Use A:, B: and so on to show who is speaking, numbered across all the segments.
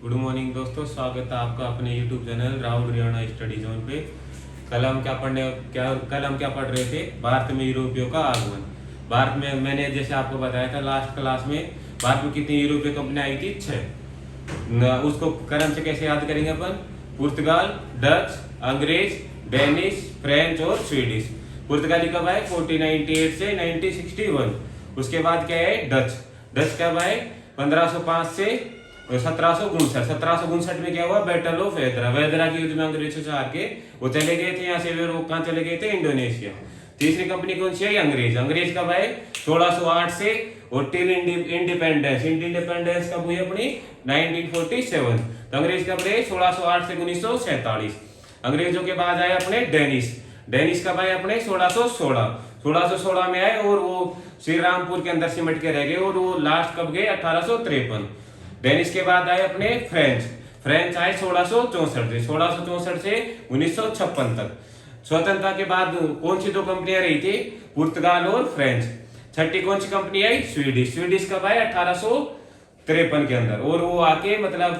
A: Good morning दोस्तों, स्वागत है आपका अपने YouTube channel Rahul Riyana study zone पे। कल हम क्या पढ़ रहे थे? भारत में यूरोपियों का आगमन। भारत में मैंने जैसे आपको बताया था लास्ट क्लास में, भारत में कितनी यूरोपीय कंपनियां आई थी? 6। उसको क्रम से कैसे याद करेंगे अपन? पुर्तगाल, डच, अंग्रेज, डेनिश, फ्रेंच और स्वीडिश। पुर्तगाली कब आए? 1498 से 1961। उसके बाद क्या है? डच। डच कब आए? 1505 से 1759। 1759 में क्या हुआ? Battle of वेदरा। वेदरा के युद्ध में अंग्रेजों से हार के वो चले गए थे यहाँ से। वे कहाँ चले गए थे? इंडोनेशिया। तीसरी कंपनी कौन सी है? अंग्रेज। अंग्रेज कब आए? 1608 से। और टिल इंडिपेंडेंस। इंडिपेंडेंस कब हुई अपनी? 1947। तो अंग्रेज कब रहे? 1608 से 1947। अंग्रेजों के बाद आए अपने डेनिश। डेनिश कब आए अपने? 1616। 1616 में आए और वो श्री रामपुर के अंदर सिमट के रह गए और वो लास्ट कब गए? 1853। डेनिश के बाद आए अपने फ्रेंच। फ्रेंच आए 1664 से। 1664 से 1956 तक। स्वतंत्रता के बाद कौन सी दो कंपनियां रही थी? पुर्तगाल और फ्रेंच। छठी कौन सी कंपनी आई? स्वीडिश। स्वीडिश कब आए? 1853 के अंदर। और वो आके मतलब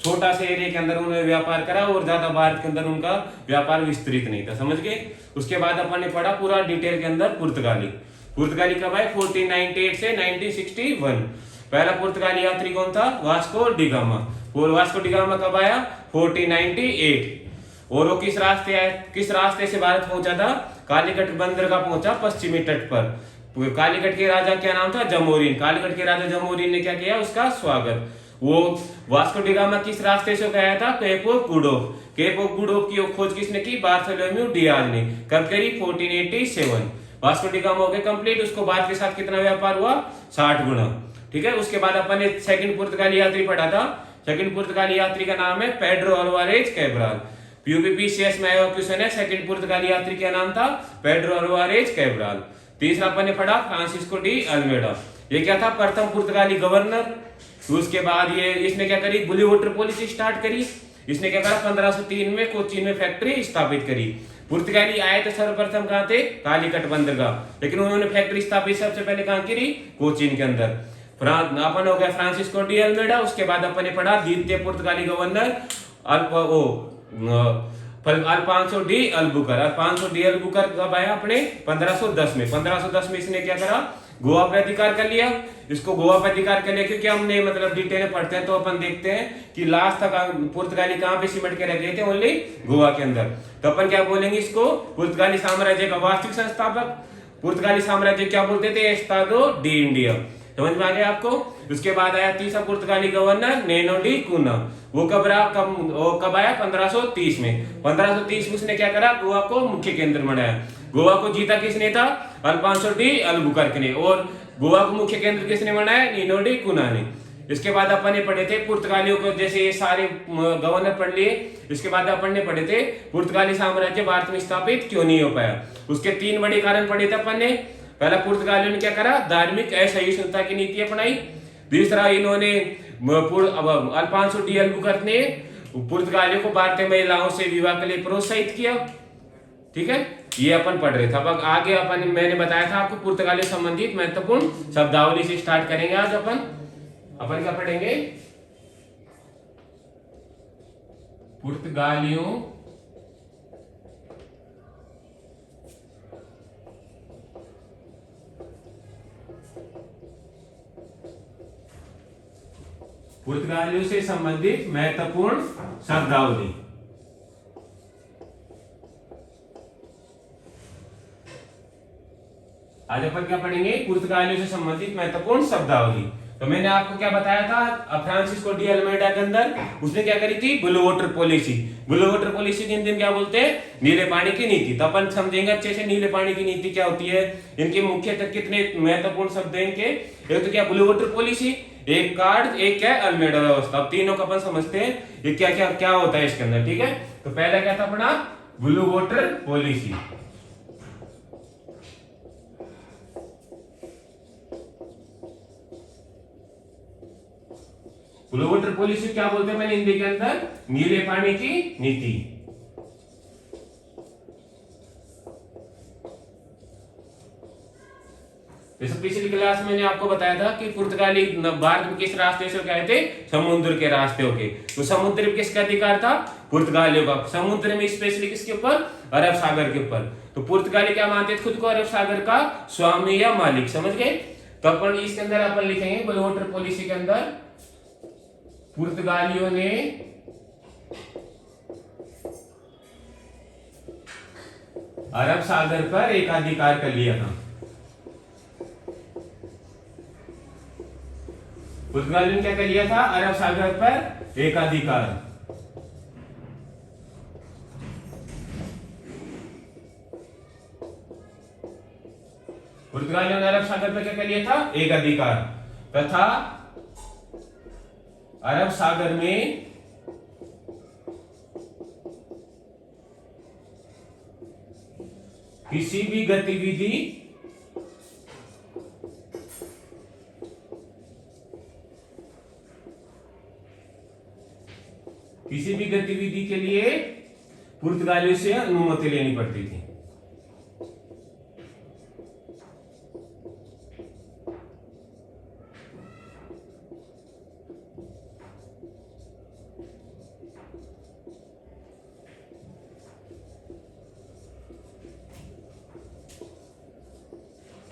A: छोटा से एरिया के अंदर उन्होंने व्यापार करा और ज्यादा भारत के अंदर उनका व्यापार विस्तृत नहीं था। समझ गए? उसके बाद अपन ने पढ़ा पूरा डिटेल के अंदर पुर्तगाली। पुर्तगाली कब आए? 1498 से 1961। पहला पुर्तगाली यात्री कौन था? Vasco da Gama. और वास्को डिगामा कब आया? 1498। और वो किस रास्ते से भारत पहुंचा था? कालीकट बंदरगाह पहुंचा, पश्चिमी तट पर। कालीकट के राजा क्या नाम था? जमोरिन। कालीकट के राजा जमोरिन ने क्या किया? उसका स्वागत। वो वास्को डिगामा किस रास्ते से गया था? Cape of Good Hope. Cape of Good Hope की खोज किसने की? बार्थोलोम्यू डियाज ने। कब करी? 1487। वास्को डिगामा हो गया कंप्लीट। उसको भारत के साथ कितना व्यापार हुआ? 60 गुना। ठीक है। उसके बाद अपन ने सेकंड पुर्तगाली यात्री पढ़ा था। सेकंड पुर्तगाली यात्री का नाम है पेड्रो अल्वारेज कैब्राल। यूपीपीसीएस में आया क्वेश्चन है, सेकंड पुर्तगाली यात्री क्या नाम था? Pedro Alvarez Cabral. तीसरा अपन ने पढ़ा फ्रांसिस्को डी अल्मेडा। ये क्या था? प्रथम पुर्तगाली गवर्नर। तो उसके बाद ये इसने क्या करी? ब्लू वाटर पॉलिसी स्टार्ट करी। इसने क्या करा? 1503 में कोचीन में फैक्ट्री स्थापित करी। पुर्तगाली आए तो सर्वप्रथम कहां थे? कालीकट बंदरगाह। लेकिन उन्होंने फैक्ट्री स्थापित सबसे पहले कहां करी? कोचीन के अंदर। अपन हो गया फ्रांसिस्को डी अल्मेडा। उसके बाद अपन ने पढ़ा द्वितीय पुर्तगाली governor Alfonso de Albuquerque. Alfonso de Albuquerque कब आया? अपने 1510 में। 1510 में इसने क्या करा? गोवा पर अधिकार कर लिया। इसको गोवा पर अधिकार कर लिया क्योंकि हमने मतलब डिटेल में पढ़ते हैं तो अपन देखते हैं कि लास्ट तक पुर्तगाली कहां पे सिमट के रह गए थे? ओनली गोवा के अंदर। तो अपन क्या बोलेंगे इसको? पुर्तगाली साम्राज्य का वास्तविक संस्थापक। पुर्तगाली साम्राज्य क्या बोलते थे? Estado D India. समझ में आ गया आपको? उसके बाद आया तीसरा पुर्तगाली गवर्नर नेनो डी कुना। वो कब आया? 1530 में। 1530 में उसने क्या करा? गोवा को मुख्य केंद्र बनाया। गोवा को जीता किसने था? अल्फांसो डी अल्बुकर्क ने। और गोवा को मुख्य केंद्र किसने बनाया? नीनो डी कुना ने। इसके बाद अपन ने पढ़े थे पुर्तगालियों को, जैसे ये सारे गवर्नर पढ़ लिए। इसके बाद अपन ने पढ़े थे पुर्तगाली साम्राज्य भारत में स्थापित क्यों नहीं हो पाया। उसके 3 बड़े कारण पढ़े थे अपन ने। पहला, पुर्तगालियों ने क्या करा? धार्मिक असहिष्णुता की नीति अपनाई। दूसरा, इन्होंने अल्फांसो डी अल्बुकर्क ने पुर्तगालियों को भारतीय महिलाओं से विवाह के लिए प्रोत्साहित किया। ठीक है, ये अपन पढ़ रहे थे। अब आगे अपन मैंने बताया था आपको पुर्तगालियों संबंधित महत्वपूर्ण शब्दावली से स्टार्ट करेंगे आज अपन क्या पढ़ेंगे? पुर्तगालियों से संबंधित महत्वपूर्ण शब्दावली। आज अपन क्या पढ़ेंगे? पुर्तगालियों से संबंधित महत्वपूर्ण शब्दावली। तो मैंने आपको क्या बताया था? फ्रांसिस्को डी अल्मेडा के अंदर उसने क्या करी थी? Blue water policy. Blue water policy दिन क्या बोलते हैं? नीले पानी की नीति। तो अपन समझेंगे अच्छे से नीले पानी की नीति क्या होती है, इनके मुख्यतः कितने महत्वपूर्ण शब्द हैं इनके। एक तो क्या? ब्लू वाटर पॉलिसी, एक कार्ड, एक क्या? अल्मेडा व्यवस्था। अब तीनों का अपन समझते हैं ये क्या क्या क्या होता है इसके अंदर। ठीक है, तो पहला क्या था अपना? Blue water policy. Blue water policy क्या बोलते हैं मैंने हिंदी के अंदर? नीले पानी की नीति। जैसे पिछली क्लास में मैंने आपको बताया था कि पुर्तगाली भारत में किस रास्ते से गए थे, समुद्र के रास्ते होके। तो समुद्र में किसका अधिकार था, पुर्तगालियों का। समुद्र में स्पेशली किसके ऊपर, अरब सागर के ऊपर। तो पुर्तगाली क्या मानते थे खुद को, अरब सागर का स्वामी या मालिक, समझ गए। तो अपन इसके अंदर अपन लिखेंगे ब्लू वाटर पॉलिसी के अंदर पुर्तगालियों ने अरब सागर पर एकाधिकार कर लिया था। पुर्तगालियों ने क्या कर लिया था, अरब सागर पर एकाधिकार। पुर्तगालियों ने अरब सागर पर क्या कर लिया था, एकाधिकार, तथा अरब सागर में किसी भी गतिविधि के लिए पुर्तगालियों से अनुमति लेनी पड़ती थी।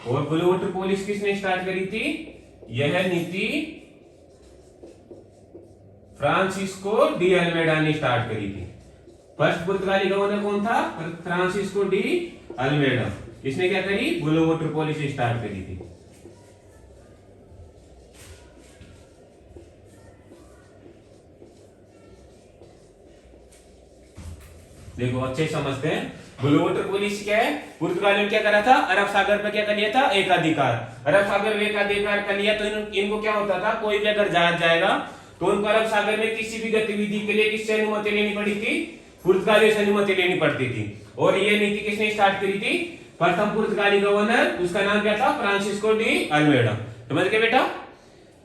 A: और ब्लू वाटर पॉलिसी किसने स्टार्ट करी थी, यह नीति फ्रांसिस्को डी अल्मेडा ने स्टार्ट करी थी। फर्स्ट पुर्तगाली गवर्नर कौन था, फ्रांसिस्को डी अल्मेडा। इसने क्या करी, ब्लू वाटर पॉलिसी स्टार्ट करी थी। देखो अच्छे समझते हैं, ब्लू वाटर पॉलिसी क्या है, पुर्तगालियों ने क्या करा था, अरब सागर पर क्या कर लिया था, एकाधिकार। अरब सागर में एकाधिकार कर लिया तो इनको क्या होता था, कोई भी अगर जहाज जाएगा तो उनको अरब सागर में किसी भी गतिविधि के लिए किससे अनुमति लेनी पड़ी थी, पुर्तगालियों से अनुमति लेनी पड़ती थी। और ये नीति किसने स्टार्ट करी थी, प्रथम पुर्तगाली गवर्नर, उसका नाम क्या था, फ्रांसिस्को डी अल्मेडा। समझ गए बेटा,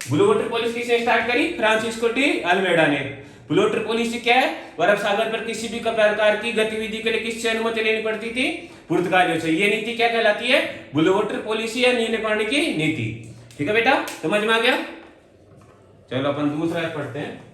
A: ब्लू वाटर पॉलिसी किसने स्टार्ट करी, फ्रांसिस्को डी अल्मेडा ने। ब्लू वाटर पॉलिसी क्या है, अरब सागर पर किसी भी प्रकार की गतिविधि के लिए किससे अनुमति लेनी पड़ती थी, पुर्तगालियों से। ये नीति क्या कहलाती है, ब्लू वाटर पॉलिसी या नीले पानी की नीति। ठीक है बेटा, समझ में आ गया। चलो अपन दूसरा पढ़ते हैं।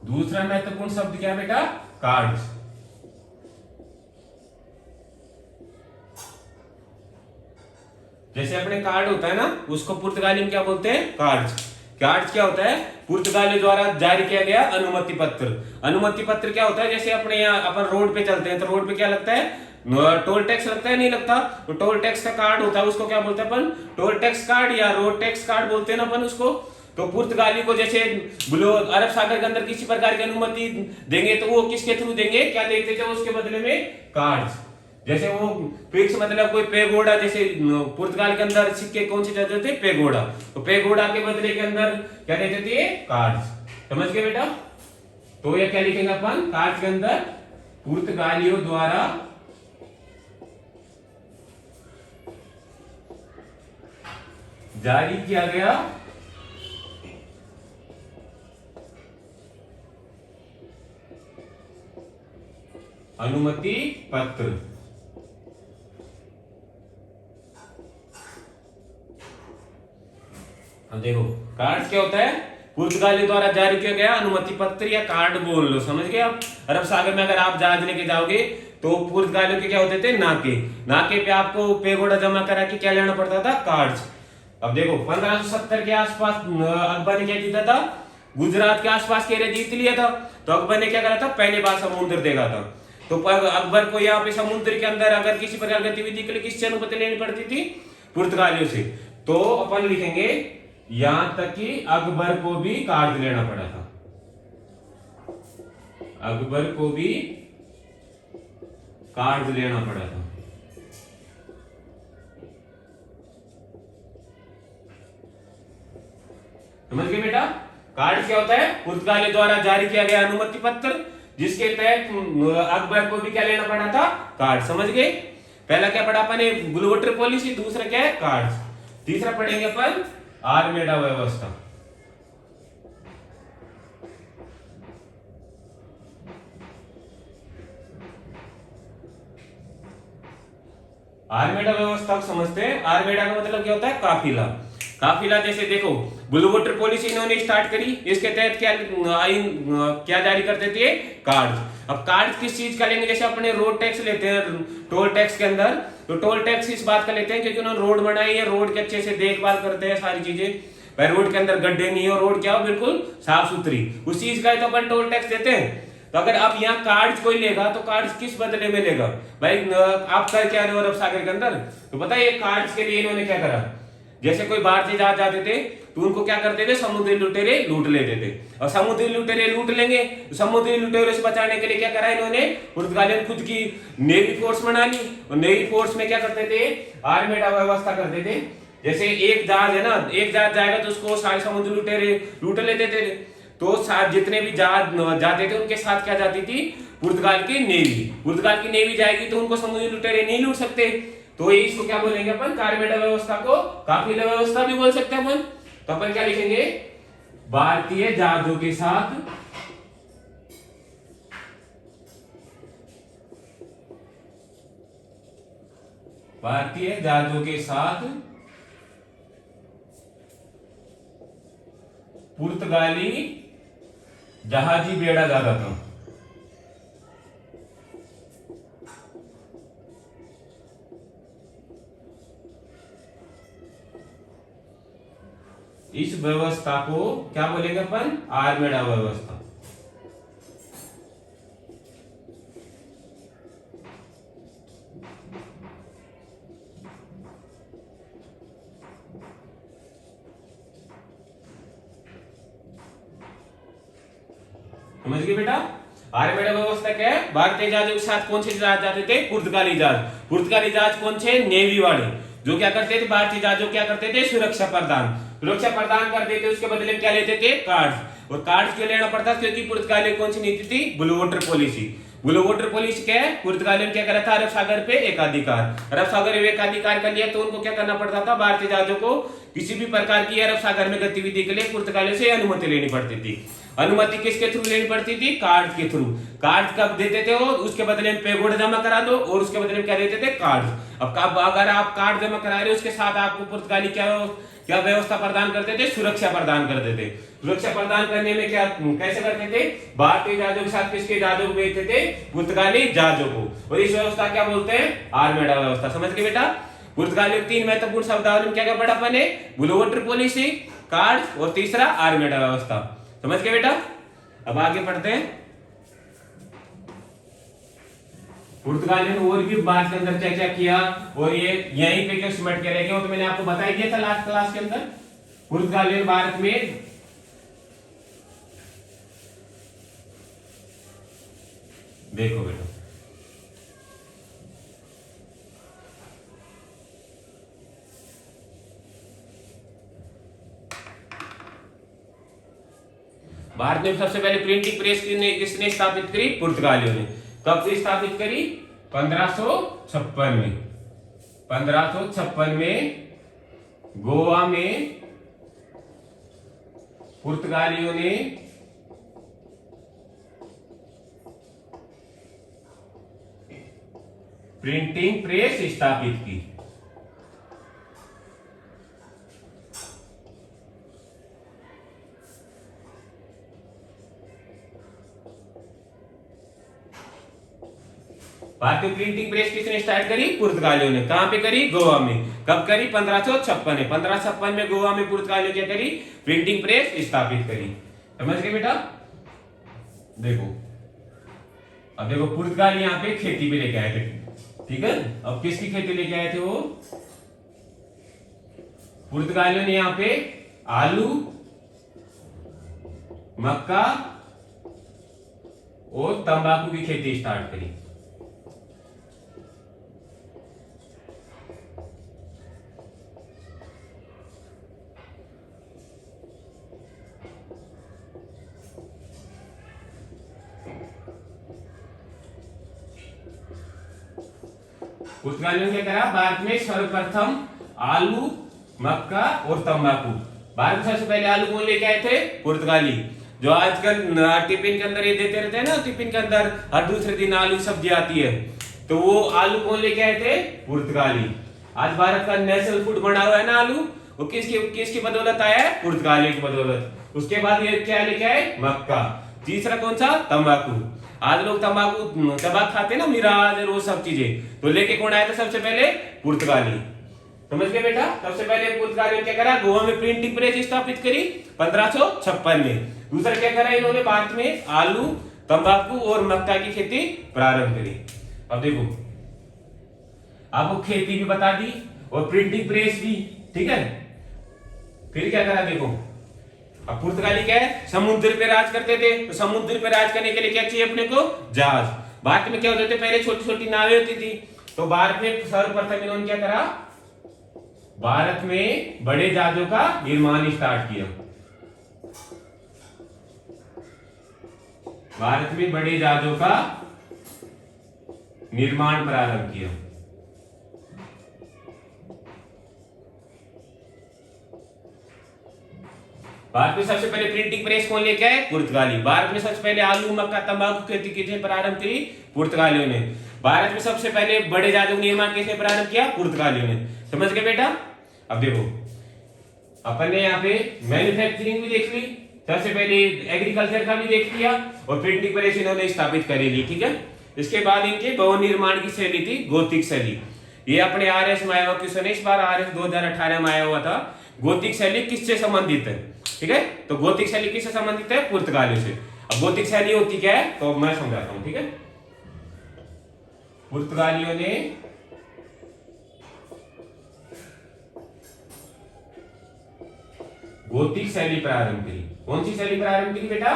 A: दूसरा महत्वपूर्ण शब्द क्या बेटा, कार्ड्स। जैसे अपने कार्ड होता है ना, उसको पुर्तगाली में क्या बोलते हैं, कार्ड्स। कार्ड्स क्या होता है, पुर्तगाली द्वारा जारी किया गया अनुमति पत्र। अनुमति पत्र क्या होता है, जैसे अपने यहाँ अपन रोड पे चलते हैं तो रोड पे क्या लगता है, टोल टैक्स लगता है, नहीं लगता। तो टोल टैक्स का कार्ड होता है, उसको क्या बोलते हैं अपन, टोल टैक्स कार्ड या रोड टैक्स कार्ड बोलते हैं ना अपन उसको। तो पुर्तगाली को जैसे ब्लू अरब सागर के अंदर किसी प्रकार की अनुमति देंगे तो वो किसके थ्रू देंगे, क्या देते थे उसके बदले में, कार्ड्स। जैसे वो फिक्स मतलब कोई पेगोडा, जैसे पुर्तगाल के अंदर सिक्के कौन से चलते थे, पेगोडा। तो पेगोडा के बदले के अंदर क्या देते थे, कार्ड्स। समझ गए बेटा। तो ये क्या लिखेंगे अपन, कार्ड्स के अंदर पुर्तगालियों द्वारा जारी किया गया अनुमति पत्र। अब देखो कार्ड क्या होता है, पुर्तगाली द्वारा जारी किया गया अनुमति पत्र या कार्ड बोल लो, समझ गए आप। अरब सागर में अगर आप जहाज लेके जाओगे तो पुर्तगालियों के क्या होते थे, नाके। नाके पे आपको पेगोडा जमा करा के क्या लेना पड़ता था, कार्ड्स। अब देखो 1570 के आसपास अकबर ने क्या जीता था, गुजरात के आसपास के एरिया जीत लिया था। तो अकबर ने क्या करा था, पहली बार समुद्र देखा था। तो अकबर को यहाँ पे समुद्र के अंदर अगर किसी प्रकार गतिविधि के लिए किससे अनुमति लेनी पड़ती थी, पुर्तगालियों से। तो अपन लिखेंगे यहां तक कि अकबर को भी कार्ड लेना पड़ा था, अकबर को भी कार्ड लेना पड़ा था। समझ गए बेटा, कार्ड क्या होता है, पुर्तगाली द्वारा जारी किया गया अनुमति पत्र जिसके तहत अकबर को भी क्या लेना पड़ा था, कार्ड। समझ गए? पहला क्या पढ़ा अपन ने, ब्लूवॉटर पॉलिसी, दूसरा क्या है, कार्ड्स, तीसरा पढ़ेंगे अपन आर्मेडा व्यवस्था। आर्मेडा व्यवस्था को समझते हैं। आर्मेडा का मतलब क्या होता है, काफिला। काफिला जैसे देखो, ब्लू वाटर पॉलिसी इन्होंने स्टार्ट करी, इसके तहत क्या जारी करते थे, कार्ड। अब कार्ड किस चीज का लेंगे, जैसे अपने रोड टैक्स लेते हैं टोल टैक्स के अंदर, तो टोल टैक्स इस बात का लेते हैं क्योंकि उन्होंने रोड बनाई है, रोड के अच्छे से देखभाल करते हैं सारी चीजें, भाई रोड के अंदर गड्ढे नहीं हो, रोड क्या हो बिल्कुल साफ सुथरी, उस चीज का तो अपन टोल टैक्स देते हैं। तो अगर आप यहाँ कार्ड्स कोई लेगा तो कार्ड्स किस बदले में लेगा भाई, आप कर क्या रहे हो अरब सागर के अंदर, तो पता है ये कार्ड्स के लिए इन्होंने क्या करा, जैसे कोई बाहर से जहाज जाते थे तो उनको क्या करते थे, समुद्री लुटेरे लूट लेते थे, और समुद्री लुटेरे लूट लेंगे तो समुद्री लुटेरे से बचाने के लिए क्या करा इन्होंने, पुर्तगालियों ने खुद की नेवी फोर्स बना ली, और नेवी फोर्स में क्या करते थे, आर्मेडा व्यवस्था करते थे। जैसे एक जहाज है ना, एक जहाज जाएगा तो उसको सारे समुद्री लुटेरे लूट लेते थे, तो जितने भी जहाज जाते थे उनके साथ क्या जाती थी, पुर्तगाल की नेवी। पुर्तगाल की नेवी जाएगी तो उनको समुद्री लुटेरे नहीं लूट सकते, तो ये इसको क्या बोलेंगे अपन, आर्मेडा व्यवस्था को काफिला व्यवस्था भी बोल सकते हैं अपन। तो अपन क्या लिखेंगे, भारतीय जहाजों के साथ भारतीय जहाजों के साथ पुर्तगाली जहाजी बेड़ा जाता था। इस व्यवस्था को क्या बोलेंगे अपन, आर्मेडा व्यवस्था। समझ गए बेटा? आर्मेडा व्यवस्था क्या है, भारतीय जहाजों के साथ कौन से जहाज जाते थे, पुर्तगाली जहाज। पुर्तगाली जहाज कौन से, नेवी वाले, जो क्या करते थे, भारतीय जहाजों क्या करते थे, सुरक्षा प्रदान करते थे, उसके बदले में क्या लेते थे, कार्ड्स। और कार्ड्स क्यों लेना पड़ता, क्योंकि पुर्तगाली कौन सी नीति थी, blue water policy. Blue water policy क्या है, पुर्तगालियों ने क्या करा था, अरब सागर पे एकाधिकार, अरब सागर में एकाधिकार कर लिया, तो उनको क्या करना पड़ता था, भारतीय जहाजों को किसी भी प्रकार की अरब सागर में गतिविधि के लिए पुर्तगालियों से अनुमति लेनी पड़ती थी। अनुमति किसके थ्रू लेनी पड़ती थी, कार्ड के थ्रू। कार्ड कब देते थे वो, उसके बदले में पेगोड जमा करा दो, और उसके बदले में क्या देते थे, कार्ड। अब अगर आप कार्ड जमा करा रहे हो, उसके साथ आपको पुर्तगाली क्या व्यवस्था प्रदान करते थे, सुरक्षा प्रदान करते थे। सुरक्षा प्रदान करने में क्या कैसे करते थे, भारतीय जहाजों के साथ किसके जहाजों को भेजते थे, पुर्तगाली जहाजों को। और इस व्यवस्था क्या बोलते हैं, आर्मेडा व्यवस्था। समझ गए बेटा? पुर्तगाली तीन महत्वपूर्ण शब्दावली में क्या क्या पढ़ा अपन ने, ब्लू वाटर पॉलिसी, कार्ड, और तीसरा आर्मेडा व्यवस्था। समझ गए बेटा? अब आगे पढ़ते हैं। पुर्तगालियों ने और भी बात के अंदर क्या क्या किया, और ये यहीं पे क्यों सिमट के रह गए, वो तो मैंने आपको बता ही दिया था लास्ट क्लास के अंदर। पुर्तगालियों ने भारत में देखो बेटा, भारत में सबसे पहले प्रिंटिंग प्रेस किसने स्थापित करी, पुर्तगालियों ने। कब से स्थापित करी, 1556 में। 1556 में गोवा में पुर्तगालियों ने प्रिंटिंग प्रेस स्थापित की। भारतीय प्रिंटिंग प्रेस किसने स्टार्ट करी, पुर्तगालियों ने। कहां पे करी, गोवा में। कब करी, 1556 में। 1556 में गोवा में पुर्तगालियों क्या करी, प्रिंटिंग प्रेस स्थापित करी। समझ गए बेटा? देखो, अब देखो, पुर्तगाल यहाँ पे खेती पे लेके आए थे, ठीक है। अब किसकी खेती लेके आए थे वो, पुर्तगालियों ने यहाँ पे आलू, मक्का और तंबाकू की खेती स्टार्ट करी। पुर्तगालियों ने क्या करा, भारत में सर्वप्रथम आलू, मक्का और तंबाकू। भारत में सबसे पहले आलू कौन लेके आए थे? पुर्तगाली। जो आजकल टिफिन के अंदर ये देते रहते हैं ना, टिफिन के अंदर हर दूसरे दिन आलू सब्जी आती है, तो वो आलू कौन लेके आए थे? पुर्तगाली। आज भारत का नेशनल फूड बना हुआ है ना आलू, वो किसकी बदौलत आया है? पुर्तगालियों की बदौलत। उसके बाद ये क्या लेके आए? मक्का। तीसरा कौन सा? तंबाकू। आज लोग तंबाकू खाते ना, मिराज और वो सब चीजें, तो लेके कौन आया था सबसे पहले? पुर्तगाली। समझ गए बेटा? सबसे पहले पुर्तगालियों ने क्या करा? गोवा में प्रिंटिंग प्रेस स्थापित करी 1556 में। दूसरा क्या करा इन्होंने? भारत में आलू, तंबाकू और मक्का की खेती प्रारंभ करी। अब देखो, आपको खेती भी बता दी और प्रिंटिंग प्रेस भी, ठीक है। फिर क्या करा देखो, अब पुर्तगाली क्या है? समुद्र पे राज करते थे, तो समुद्र पे राज करने के लिए क्या चाहिए अपने को? जहाज। भारत में क्या होते थे? पहले छोटी छोटी नावें होती थी, तो भारत में सर्वप्रथम इन्होंने क्या करा? भारत में बड़े जहाजों का निर्माण स्टार्ट किया। भारत में बड़े जहाजों का निर्माण प्रारंभ किया। भारत में सबसे पहले प्रिंटिंग प्रेस कौन लेके आए? पुर्तगाली। भारत में सबसे पहले आलू, मक्का, तंबाकू खेती किसने प्रारंभ करी? पुर्तगालियों ने। भारत में सबसे पहले बड़े जहाजों का निर्माण किसने प्रारंभ किया? पुर्तगालियों ने। समझ गए बेटा? अब देखो, अपन ने यहाँ पे मैन्युफैक्चरिंग भी देख ली, सबसे पहले एग्रीकल्चर का भी देख लिया, और प्रिंटिंग प्रेस इन्होंने स्थापित कर ली, ठीक है। इसके बाद इनके भवन निर्माण की शैली थी गोथिक शैली। ये अपने RS में आया हुआ क्वेश्चन है, इस बार RS 2018 में आया हुआ था। गोथिक शैली किससे संबंधित है? ठीक है, तो गोथिक शैली किससे संबंधित है? पुर्तगालियों से। अब गोथिक शैली होती क्या है, तो मैं समझाता हूं, ठीक है। पुर्तगालियों ने गोथिक शैली प्रारंभ करी। कौन सी शैली प्रारंभ करी बेटा?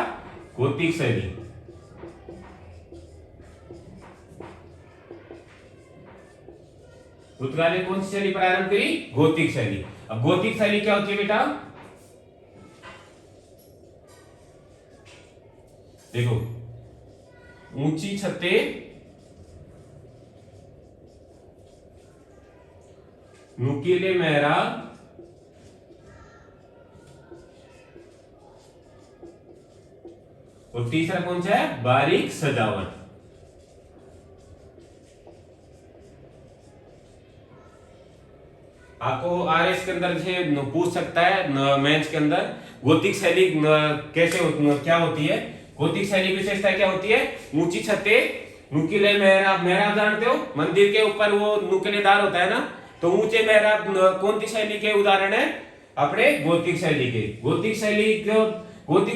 A: गोथिक शैली। पुर्तगाली कौन सी शैली प्रारंभ करी? गोथिक शैली। अब गोथिक शैली क्या होती है बेटा? देखो, ऊंची छतें, नुकीले मेहराब, और तीसरा कौन सा है? बारीक सजावट। आपको RS के अंदर से पूछ सकता है, मेंस के अंदर, गोथिक शैली कैसे क्या होती है? गोथिक शैली की विशेषता क्या होती है? ऊंची छतें, नुकीले मेहराब। मेहराब जानते हो, मंदिर के ऊपर वो नुकीलेदार होता है ना, तो ऊंचे मेहराब कौन सी शैली के उदाहरण है? अपने गोथिक शैली के। गोथिक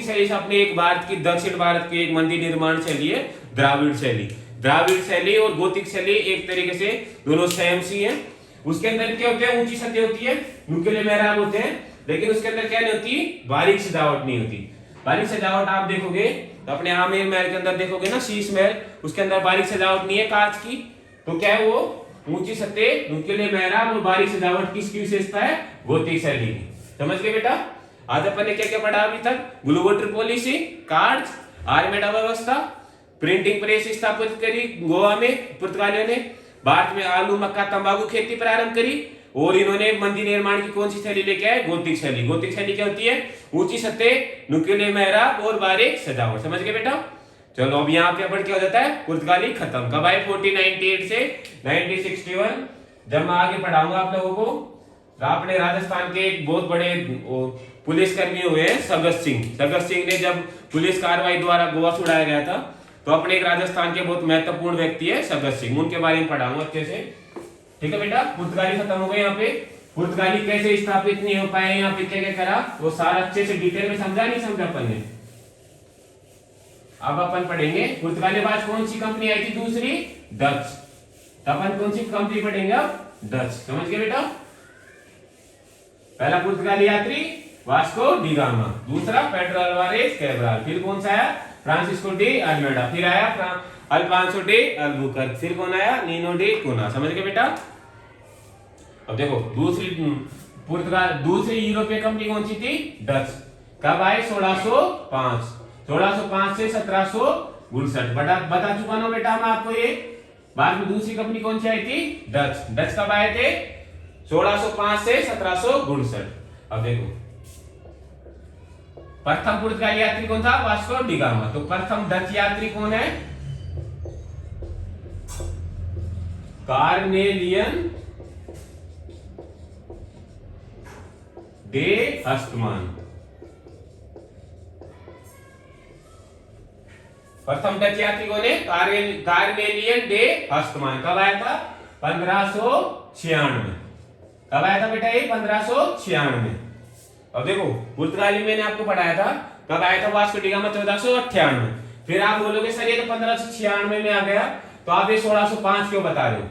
A: शैली से अपने एक भारत की, दक्षिण भारत की एक मंदिर निर्माण शैली है द्राविड़ शैली। द्राविड़ शैली और गोथिक शैली एक तरीके से दोनों सेम सी हैं। उसके अंदर क्या होते हैं? ऊंची छतें होती है, नुकीले मेहराब होते हैं, लेकिन उसके अंदर क्या नहीं होती? बारीक सजावट नहीं होती। बारीक सजावट आप देखोगे तो अपने आमेर महल के अंदर देखोगे ना, शीश महल, उसके अंदर बारीक सजावट नहीं है कांच की, तो क्या है वो? ऊंची छतें, नुकीले मेहराब और बारीक सजावट किसकी विशेषता है? गोथिक शैली की। समझ गए बेटा? आज अपन ने क्या क्या पढ़ा अभी तक? ग्लोबोटर पॉलिसी, कार्ड, आर्मेडा व्यवस्था, प्रिंटिंग प्रेस स्थापित करी गोवा में पुर्तगालियों ने, भारत में आलू, मक्का, तंबाकू खेती प्रारंभ करी, और इन्होंने मंदिर निर्माण की कौन सी शैली लेके आए? गोथिक शैली। गोथिक शैली क्या होती है? ऊंची छतें, नुकीले मेहराब और बारीक सजावट। समझ गए बेटा? चलो अब यहाँ पे अपन क्या हो जाता है? पुर्तगाली खत्म। कब आए? 1498 से 1961। जब मैं आगे पढ़ाऊंगा आप लोगों को, तो आपने राजस्थान के एक बहुत बड़े पुलिसकर्मी हुए हैं सगत सिंह। सगत सिंह ने जब पुलिस कार्रवाई द्वारा गोवा से उड़ाया गया था, तो अपने एक राजस्थान के बहुत महत्वपूर्ण व्यक्ति है सगत सिंह, उनके बारे में पढ़ाऊंगा अच्छे से, ठीक है बेटा? पुर्तगाली खत्म हो गए। यहाँ पे पुर्तगाली कैसे स्थापित नहीं हो पाए, यहाँ पे क्या क्या करा, वो सारा अच्छे से डिटेल में समझा नहीं समझा अपन ने? अब अपन पढ़ेंगे पुर्तगाली बाद कौन सी कंपनी आई थी? दूसरी, डच। अपन कौन सी कंपनी पढ़ेंगे अब? डच। समझ गए बेटा? पहला पुर्तगाली यात्री वास्को डी गामा, दूसरा पेड्रो अल्वारेज कैब्राल, फिर कौन सा आया? फ्रांसिस्को डी अल्मेडा, फिर आया अल्फांसो डी अल्बुकर्क, फिर कौन आया? नीनो डी कुना। समझ गए बेटा? अब देखो, दूसरी यूरोपीय कंपनी कौन सी थी? डच। कब आए? 1605 से 1759। बता चुका ना बेटा मैं आपको ये बाद में दूसरी कंपनी कौन सी आई थी? डच। डच कब आए थे? 1605 से 1759। अब देखो प्रथम पुर्तगाली यात्री कौन था? Vasco da Gama. तो प्रथम डच यात्री कौन है? Cornelius de Houtman. प्रथम डच यात्री कौन है? Cornelius de Houtman. कब आया था? 1596। कब आया था बेटा ये? 1596। अब देखो पुर्तगाली मैंने आपको पढ़ाया था, कब आया था वास्को डी गामा? 1498। फिर आप बोलोगे सर ये तो 1596 में आ गया, तो आप ये 1605 क्यों बता रहे हो?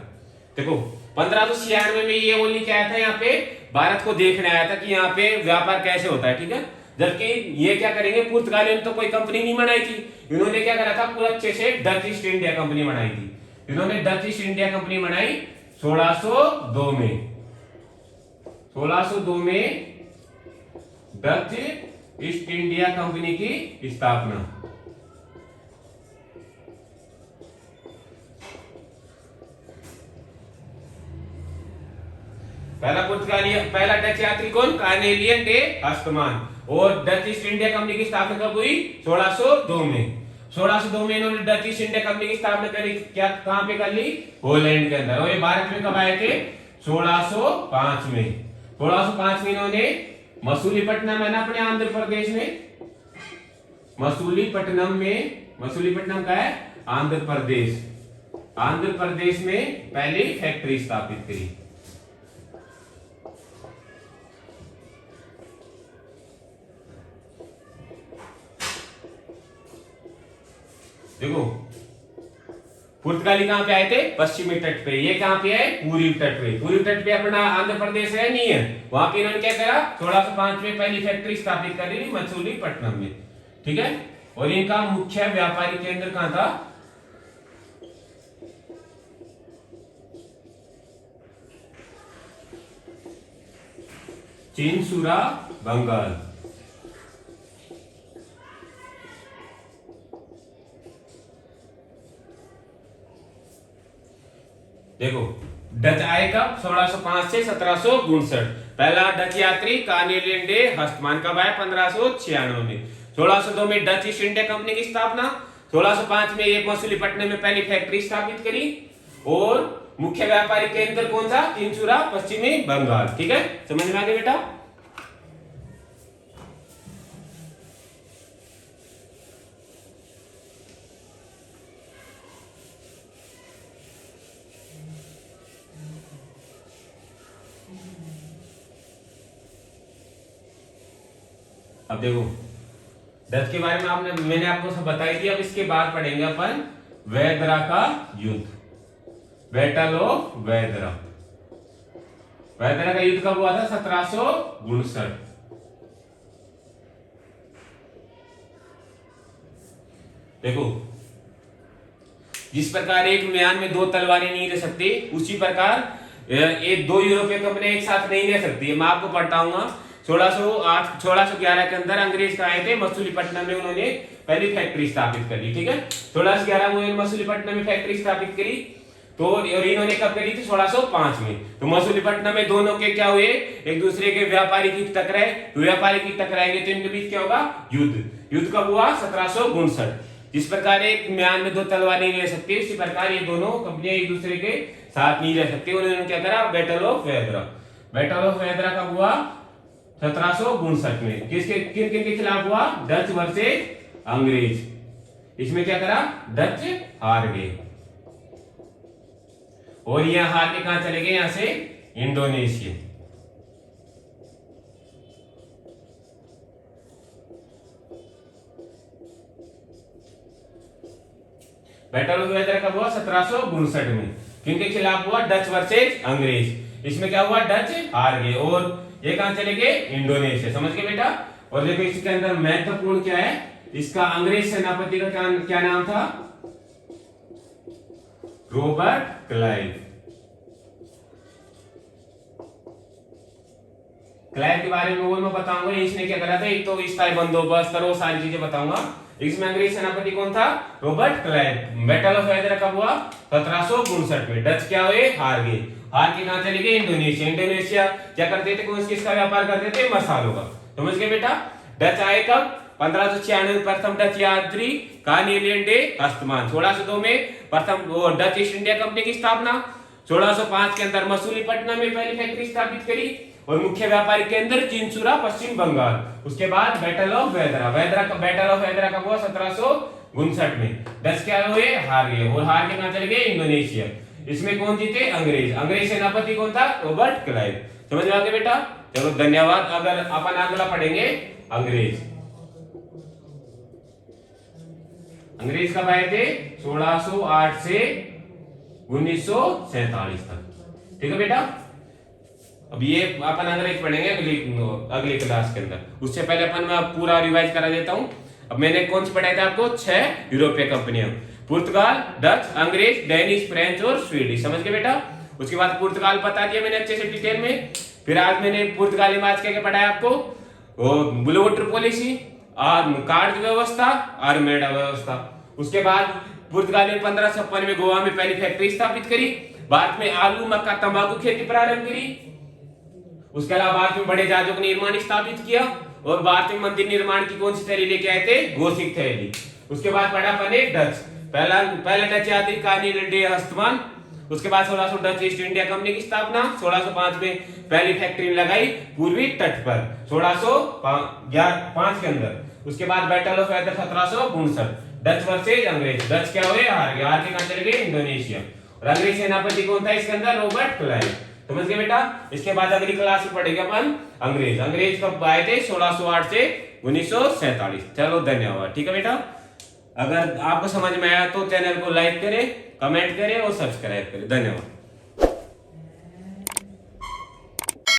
A: देखो 1596 में ये ओनली क्या आया था, यहाँ पे भारत को देखने आया था कि यहाँ पे व्यापार कैसे होता है, ठीक है। जबकि ये क्या करेंगे, पुर्तगालियों ने तो कोई कंपनी नहीं बनाई थी, इन्होंने क्या करा था, पूरा अच्छे से डच ईस्ट इंडिया कंपनी बनाई थी। इन्होंने डच ईस्ट इंडिया कंपनी बनाई 1602 में। 1602 में डच ईस्ट इंडिया कंपनी की स्थापना। पहला डच यात्री कौन? Cornelius de Houtman. और डच ईस्ट इंडिया कंपनी की स्थापना कब हुई? 1602 में। 1602 में इन्होंने डच ईस्ट इंडिया कंपनी की स्थापना करी, क्या कहां पे कर ली? हॉलैंड के अंदर। और ये भारत में कब आए थे? 1605 में। 1605 में इन्होंने मसूलीपट्टनम है ना अपने आंध्र प्रदेश में, मसूलीपट्टनम का है आंध्र प्रदेश। आंध्र प्रदेश में पहली फैक्ट्री स्थापित करी। देखो पुर्तगाली कहां पे आए थे? पश्चिमी तट पे। ये कहां पे है? पूर्वी तट पे। पूर्वी तट पे अपना आंध्र प्रदेश है, नहीं है? वहां पे इन्होंने क्या करा? 1605 में पहली फैक्ट्री स्थापित कर दी मसूलीपट्टनम में, ठीक है। और इनका मुख्य व्यापारी केंद्र कहां था? चिनसुरा, बंगाल। देखो डच आए कब? 1605 से 1759। पहला डच यात्री कार्नेलियन डे हस्टमान कब आया? 1596 में। 1602 में डच ईस्ट इंडिया कंपनी की स्थापना। 1605 में एक मसूलीपट्टनम में पहली फैक्ट्री स्थापित करी। और मुख्य व्यापारी केंद्र कौन था? चिनसुरा, पश्चिमी बंगाल, ठीक है। समझ में आ गया बेटा? अब देखो डच के बारे में मैंने आपको सब बताई थी। अब इसके बाद पढ़ेंगे अपन वेदरा का युद्ध, बैटल ऑफ वेदरा। वेदरा का युद्ध कब हुआ था? 1759। देखो जिस प्रकार एक म्यान में दो तलवारें नहीं रह सकती, उसी प्रकार एक दो यूरोपीय कंपनी एक साथ नहीं रह सकती। मैं आपको बताऊंगा 1611 के अंदर अंग्रेज का आए थे मसूलीपट्टनम में, उन्होंने पहली फैक्ट्री स्थापित कर ली, ठीक है। 1611 में मसूलीपट्टनम में फैक्ट्री स्थापित करी। तो और इन्होंने कब करी थी? 1605 में। तो मसूलीपट्टनम में दोनों के क्या हुए? एक दूसरे के व्यापारी की टकराए। व्यापारी की टकराएंगे तो इनके बीच क्या होगा? युद्ध। युद्ध कब हुआ? 1759। जिस प्रकार एक म्यान में दो तलवार नहीं रह सकती, उसी प्रकार ये दोनों कंपनियां एक दूसरे के साथ नहीं रह सकती। उन्होंने क्या करा? Battle of Bedara. Battle of Bedara कब हुआ? 1759 में। किसके किन किन के खिलाफ हुआ? डच वर्सेस अंग्रेज। इसमें क्या करा? डच हार गए। और यहां हार के कहां चले गए? यहां से इंडोनेशिया। बैटल ऑफ वेदरा कब हुआ? 1759 में। किनके खिलाफ हुआ? डच वर्सेस अंग्रेज। इसमें क्या हुआ? डच हार गए और ये कहां चले गए? इंडोनेशिया। समझ गए बेटा? और देखो इसके अंदर महत्वपूर्ण क्या है, इसका अंग्रेज सेनापति का क्या नाम था? Robert Clive. क्लाइव के बारे में वो मैं बताऊंगा। इसने क्या करा था? एक तो स्थायी बंदोबस्त और वो सारी चीजें बताऊंगा। इसमें अंग्रेज सेनापति कौन था? Robert Clive. Battle of Bedara कब हुआ? 1759 में। डच क्या हुए, हार गए। हार के कहां चले गए, इंडोनेशिया। इंडोनेशिया क्या करते थे, कौन किसका व्यापार करते थे, मसालों का। समझ गए बेटा। डच आए कब, 1596 में प्रथम डच यात्री कार्नेलियन डे हस्तमान। 1602 में प्रथम डच ईस्ट इंडिया कंपनी की स्थापना। 1605 के अंदर मसूलीपट्टनम में पहली फैक्ट्री स्थापित करी और मुख्य व्यापारिक केंद्र चिंचुरा पश्चिम बंगाल। उसके बाद battle of Bedara. Battle of Bedara कब हुआ, 1759 में। डच क्या हुए, हार गए और हार के कहां चले गए, इंडोनेशिया। इसमें कौन जीते, अंग्रेज। अंग्रेज सेनापति कौन था, रॉबर्ट क्लाइव। समझ में आ गया बेटा। चलो धन्यवाद। अगर अपन अगला पढ़ेंगे अंग्रेज। अंग्रेज कब आए थे, 1608 से 1947 तक। ठीक है बेटा। अब ये अपन अंग्रेज पढ़ेंगे अगली क्लास के अंदर। उससे पहले अपन मैं पूरा रिवाइज करा देता हूं। अब मैंने कौन सी पढ़ाई थी आपको, 6 यूरोपीय कंपनियां, पुर्तगाल, डच, अंग्रेज, डेनिश, फ्रेंच और स्वीडिश। समझ गए बेटा। उसके बाद पुर्तगाल बता दिया मैंने अच्छे से डिटेल में। फिर आज मैंने पुर्तगाली में आज क्या पढ़ाया आपको, ब्लू वाटर पॉलिसी, कार्ड व्यवस्था, आर्मेडा व्यवस्था। उसके बाद पुर्तगाल ने 1556 में गोवा में पहली फैक्ट्री स्थापित करी। भारत में आलू, मक्का, तंबाकू खेती प्रारंभ करी। उसके अलावा भारत में बड़े जहाजों का निर्माण स्थापित किया और भारत में मंदिर निर्माण की कौन सी थैली लेके आए थे, गोसिक थैली। उसके बाद पढ़ा अपने डच, पहला डच यात्री कार्नेलियन डे हस्तमान। उसके बाद 1600 डच ईस्ट इंडिया कंपनी की स्थापना। 1605 में पहली फैक्ट्री लगाई पूर्वी तट पर, 1605 के अंदर। उसके बाद battle of Bedara 1759, Dutch versus अंग्रेज। डच क्या हुए, हार गए। हार के कहां चले गए, इंडोनेशिया। और अंग्रेज सेनापति कौन था इसके अंदर, रॉबर्ट क्लाइव। समझ गए बेटा। इसके बाद अगली क्लास में पढ़ेंगे अपन अंग्रेज। अंग्रेज कब आए थे, 1608 से 1947। चलो धन्यवाद। ठीक है बेटा। अगर आपको समझ में आया तो चैनल को लाइक करें, कमेंट करें और सब्सक्राइब करें। धन्यवाद।